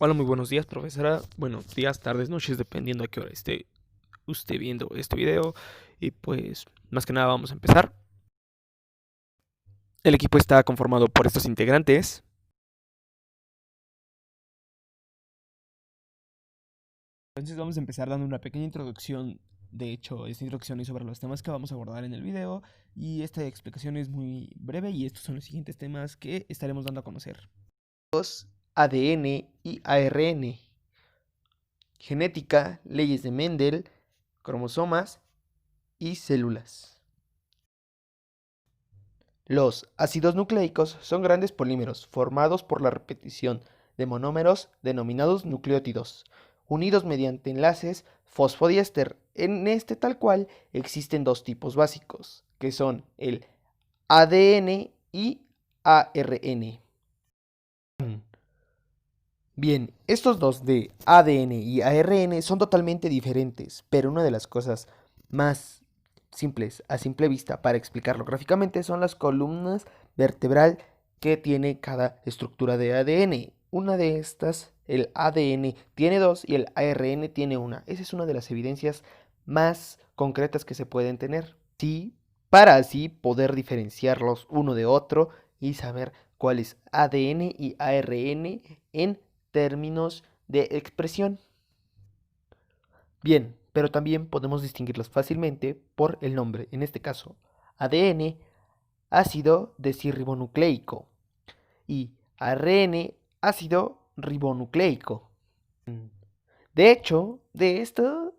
Hola, muy buenos días, profesora. Buenos días, tardes, noches, dependiendo a qué hora esté usted viendo este video. Y pues, más que nada, vamos a empezar. El equipo está conformado por estos integrantes. Entonces vamos a empezar dando una pequeña introducción. De hecho, esta introducción es sobre los temas que vamos a abordar en el video. Y esta explicación es muy breve y estos son los siguientes temas que estaremos dando a conocer. ADN y ARN, genética, leyes de Mendel, cromosomas y células. Los ácidos nucleicos son grandes polímeros formados por la repetición de monómeros denominados nucleótidos, unidos mediante enlaces fosfodiéster. En este tal cual existen dos tipos básicos, que son el ADN y ARN. Bien, estos dos de ADN y ARN son totalmente diferentes, pero una de las cosas más simples a simple vista para explicarlo gráficamente son las columnas vertebral que tiene cada estructura de ADN. Una de estas, el ADN tiene dos y el ARN tiene una. Esa es una de las evidencias más concretas que se pueden tener. Sí, para así poder diferenciarlos uno de otro y saber cuál es ADN y ARN en términos de expresión. Bien, pero también podemos distinguirlos fácilmente por el nombre, en este caso, ADN, ácido desoxirribonucleico, y ARN, ácido ribonucleico. De hecho, de estas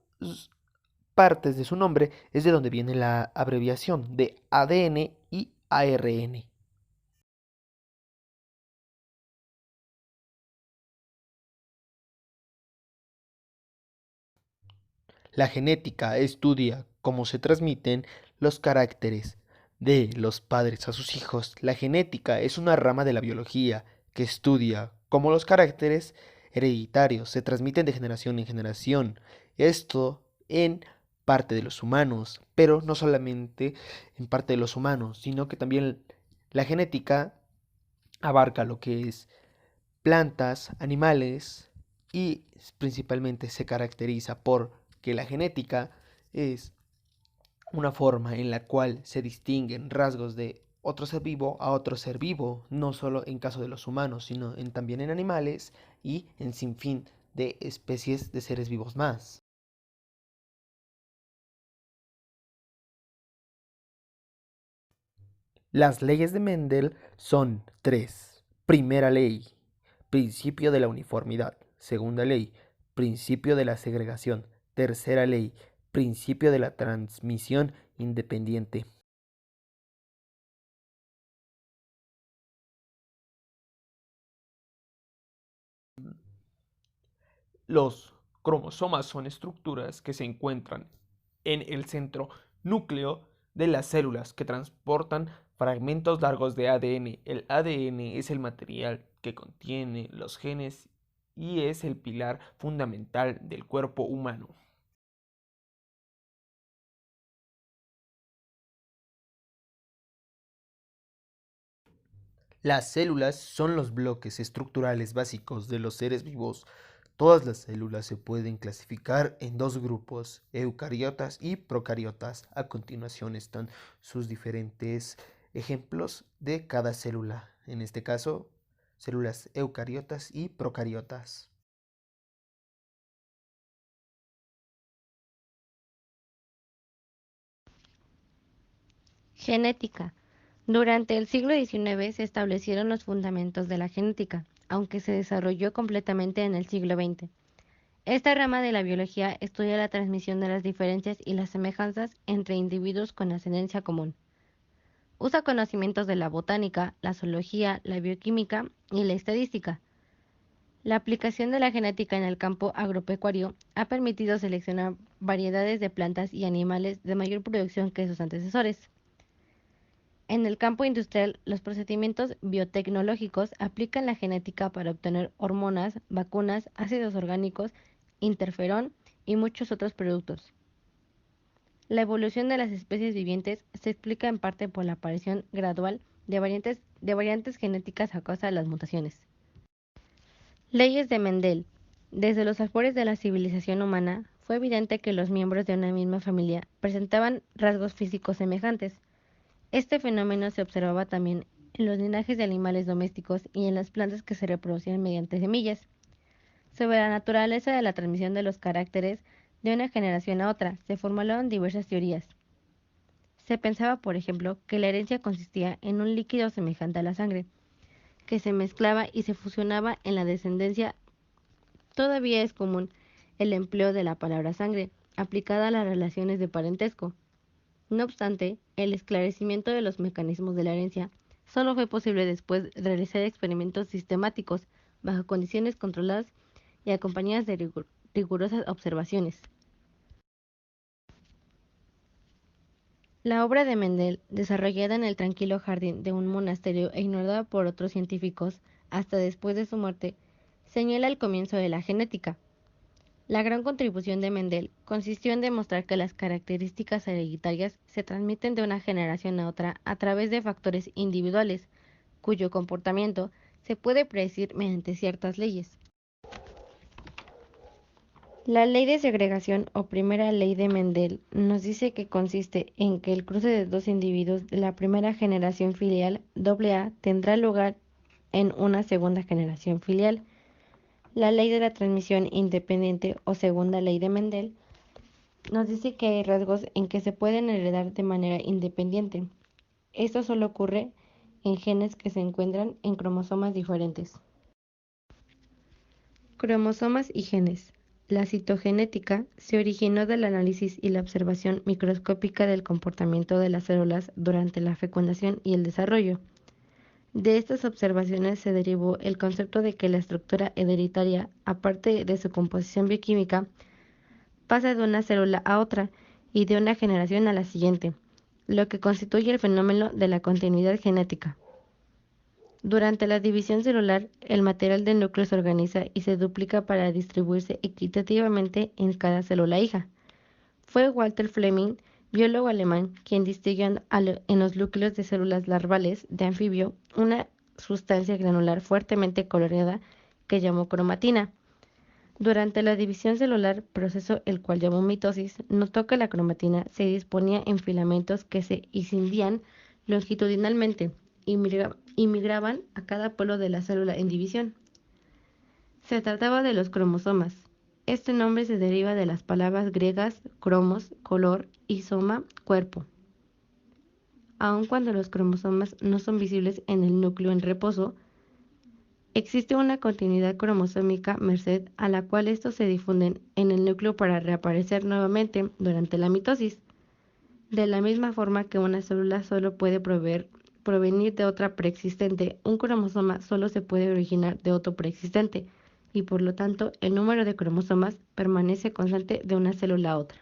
partes de su nombre es de donde viene la abreviación de ADN y ARN. La genética estudia cómo se transmiten los caracteres de los padres a sus hijos. La genética es una rama de la biología que estudia cómo los caracteres hereditarios se transmiten de generación en generación. Esto en parte de los humanos, pero no solamente en parte de los humanos, sino que también la genética abarca lo que es plantas, animales y principalmente se caracteriza por que la genética es una forma en la cual se distinguen rasgos de otro ser vivo a otro ser vivo, no solo en caso de los humanos, sino también en animales y en sinfín de especies de seres vivos más. Las leyes de Mendel son tres. Primera ley, principio de la uniformidad. Segunda ley, principio de la segregación. Tercera ley, principio de la transmisión independiente. Los cromosomas son estructuras que se encuentran en el centro núcleo de las células que transportan fragmentos largos de ADN. El ADN es el material que contiene los genes y es el pilar fundamental del cuerpo humano. Las células son los bloques estructurales básicos de los seres vivos. Todas las células se pueden clasificar en dos grupos, eucariotas y procariotas. A continuación están sus diferentes ejemplos de cada célula. En este caso, células eucariotas y procariotas. Genética. Durante el siglo XIX se establecieron los fundamentos de la genética, aunque se desarrolló completamente en el siglo XX. Esta rama de la biología estudia la transmisión de las diferencias y las semejanzas entre individuos con ascendencia común. Usa conocimientos de la botánica, la zoología, la bioquímica y la estadística. La aplicación de la genética en el campo agropecuario ha permitido seleccionar variedades de plantas y animales de mayor producción que sus antecesores. En el campo industrial, los procedimientos biotecnológicos aplican la genética para obtener hormonas, vacunas, ácidos orgánicos, interferón y muchos otros productos. La evolución de las especies vivientes se explica en parte por la aparición gradual de variantes genéticas a causa de las mutaciones. Leyes de Mendel. Desde los albores de la civilización humana, fue evidente que los miembros de una misma familia presentaban rasgos físicos semejantes. Este fenómeno se observaba también en los linajes de animales domésticos y en las plantas que se reproducían mediante semillas. Sobre la naturaleza de la transmisión de los caracteres de una generación a otra, se formularon diversas teorías. Se pensaba, por ejemplo, que la herencia consistía en un líquido semejante a la sangre, que se mezclaba y se fusionaba en la descendencia. Todavía es común el empleo de la palabra sangre, aplicada a las relaciones de parentesco. No obstante, el esclarecimiento de los mecanismos de la herencia solo fue posible después de realizar experimentos sistemáticos bajo condiciones controladas y acompañadas de rigurosas observaciones. La obra de Mendel, desarrollada en el tranquilo jardín de un monasterio e ignorada por otros científicos hasta después de su muerte, señala el comienzo de la genética. La gran contribución de Mendel consistió en demostrar que las características hereditarias se transmiten de una generación a otra a través de factores individuales, cuyo comportamiento se puede predecir mediante ciertas leyes. La ley de segregación o primera ley de Mendel nos dice que consiste en que el cruce de dos individuos de la primera generación filial AA tendrá lugar en una segunda generación filial. La ley de la transmisión independiente o segunda ley de Mendel nos dice que hay rasgos en que se pueden heredar de manera independiente. Esto solo ocurre en genes que se encuentran en cromosomas diferentes. Cromosomas y genes. La citogenética se originó del análisis y la observación microscópica del comportamiento de las células durante la fecundación y el desarrollo. De estas observaciones se derivó el concepto de que la estructura hereditaria, aparte de su composición bioquímica, pasa de una célula a otra y de una generación a la siguiente, lo que constituye el fenómeno de la continuidad genética. Durante la división celular, el material del núcleo se organiza y se duplica para distribuirse equitativamente en cada célula hija. Fue Walter Fleming, biólogo alemán, quien distinguió en los núcleos de células larvales de anfibio una sustancia granular fuertemente coloreada que llamó cromatina. Durante la división celular, proceso el cual llamó mitosis, notó que la cromatina se disponía en filamentos que se escindían longitudinalmente y migraban a cada polo de la célula en división. Se trataba de los cromosomas. Este nombre se deriva de las palabras griegas cromos, color, y soma, cuerpo. Aun cuando los cromosomas no son visibles en el núcleo en reposo, existe una continuidad cromosómica merced a la cual estos se difunden en el núcleo para reaparecer nuevamente durante la mitosis. De la misma forma que una célula solo puede provenir de otra preexistente, un cromosoma solo se puede originar de otro preexistente, y por lo tanto el número de cromosomas permanece constante de una célula a otra.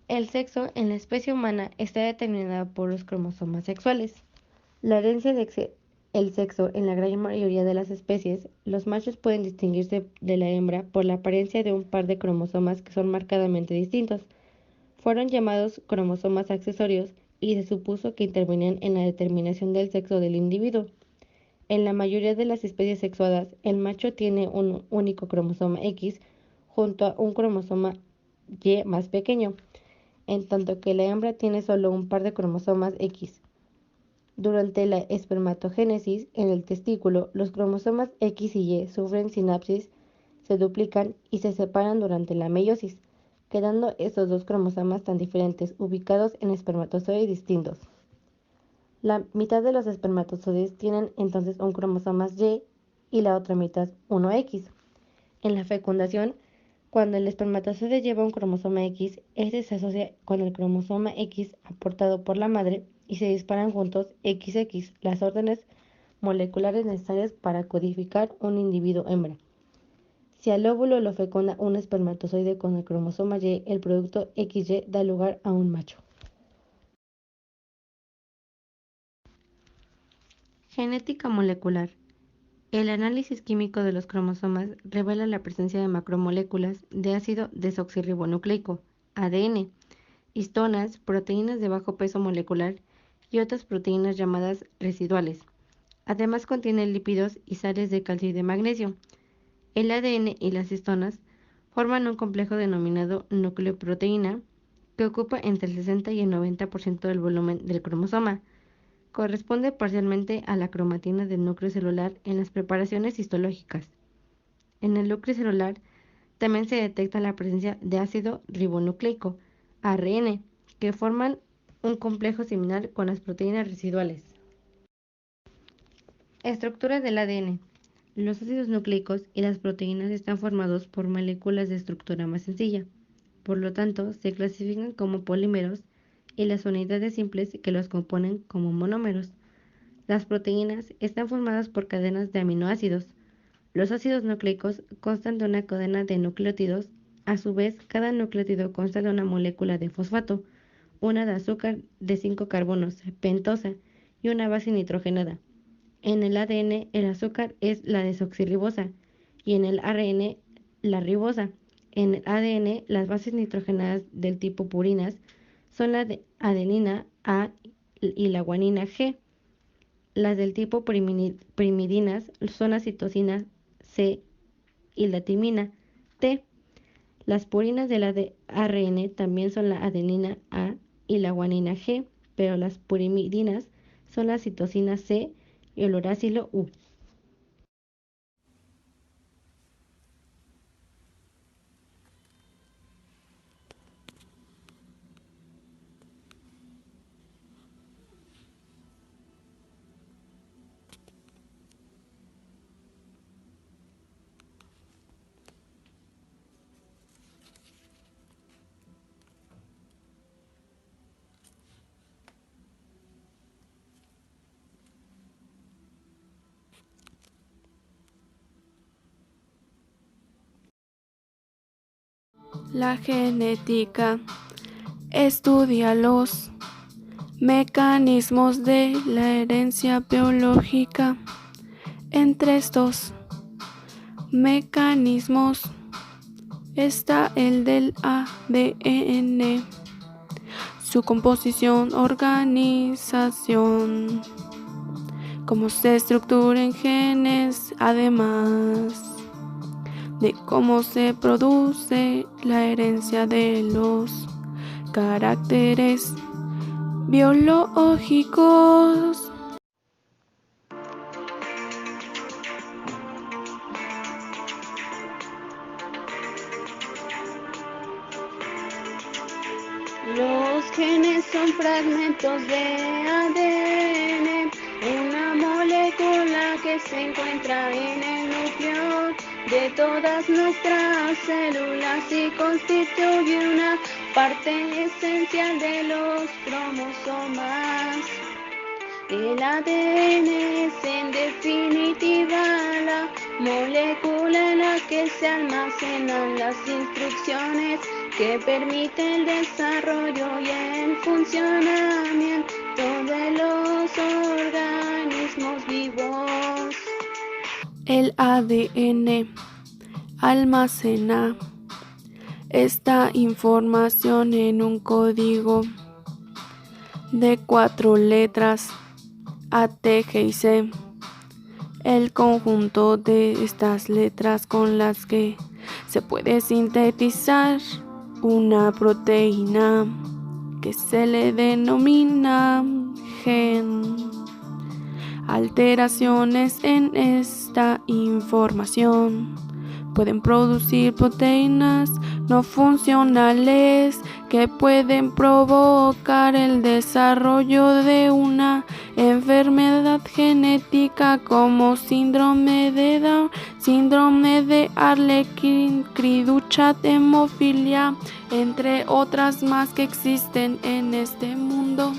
El sexo en la especie humana está determinado por los cromosomas sexuales. La herencia del sexo en la gran mayoría de las especies, los machos pueden distinguirse de la hembra por la apariencia de un par de cromosomas que son marcadamente distintos. Fueron llamados cromosomas accesorios y se supuso que intervenían en la determinación del sexo del individuo. En la mayoría de las especies sexuadas, el macho tiene un único cromosoma X junto a un cromosoma Y más pequeño, en tanto que la hembra tiene solo un par de cromosomas X. Durante la espermatogénesis en el testículo, los cromosomas X y Y sufren sinapsis, se duplican y se separan durante la meiosis, quedando estos dos cromosomas tan diferentes ubicados en espermatozoides distintos. La mitad de los espermatozoides tienen entonces un cromosoma Y y la otra mitad uno X. En la fecundación, cuando el espermatozoide lleva un cromosoma X, este se asocia con el cromosoma X aportado por la madre y se disparan juntos XX, las órdenes moleculares necesarias para codificar un individuo hembra. Si al óvulo lo fecunda un espermatozoide con el cromosoma Y, el producto XY da lugar a un macho. Genética molecular. El análisis químico de los cromosomas revela la presencia de macromoléculas de ácido desoxirribonucleico, ADN, histonas, proteínas de bajo peso molecular y otras proteínas llamadas residuales, Además contiene lípidos y sales de calcio y de magnesio. El ADN y las histonas forman un complejo denominado nucleoproteína que ocupa entre el 60 y el 90% del volumen del cromosoma. Corresponde parcialmente a la cromatina del núcleo celular en las preparaciones histológicas. En el núcleo celular también se detecta la presencia de ácido ribonucleico, ARN, que forman un complejo similar con las proteínas residuales. Estructura del ADN. Los ácidos nucleicos y las proteínas están formados por moléculas de estructura más sencilla. Por lo tanto, se clasifican como polímeros y las unidades simples que los componen como monómeros. Las proteínas están formadas por cadenas de aminoácidos. Los ácidos nucleicos constan de una cadena de nucleótidos. A su vez, cada nucleótido consta de una molécula de fosfato, una de azúcar de 5 carbonos, pentosa, y una base nitrogenada. En el ADN, el azúcar es la desoxirribosa y en el ARN, la ribosa. En el ADN, las bases nitrogenadas del tipo purinas son la adenina A y la guanina G. Las del tipo primidinas son la citosina C y la timina T. Las purinas del ARN también son la adenina A y la guanina G, pero las purimidinas son la citosina C y el uracilo U. La genética estudia los mecanismos de la herencia biológica. Entre estos mecanismos está el del ADN, su composición, organización, cómo se estructura en genes, además de cómo se produce la herencia de los caracteres biológicos. Los genes son fragmentos de ADN, una molécula que se encuentra en el núcleo de todas nuestras células y constituye una parte esencial de los cromosomas. El ADN es en definitiva la molécula en la que se almacenan las instrucciones que permiten el desarrollo y el funcionamiento de los organismos vivos. El ADN almacena esta información en un código de 4 letras A, T, G y C. El conjunto de estas letras con las que se puede sintetizar una proteína que se le denomina gen. Alteraciones en esta información pueden producir proteínas no funcionales que pueden provocar el desarrollo de una enfermedad genética como síndrome de Down, síndrome de Arlequín-Cruchat, hemofilia, entre otras más que existen en este mundo.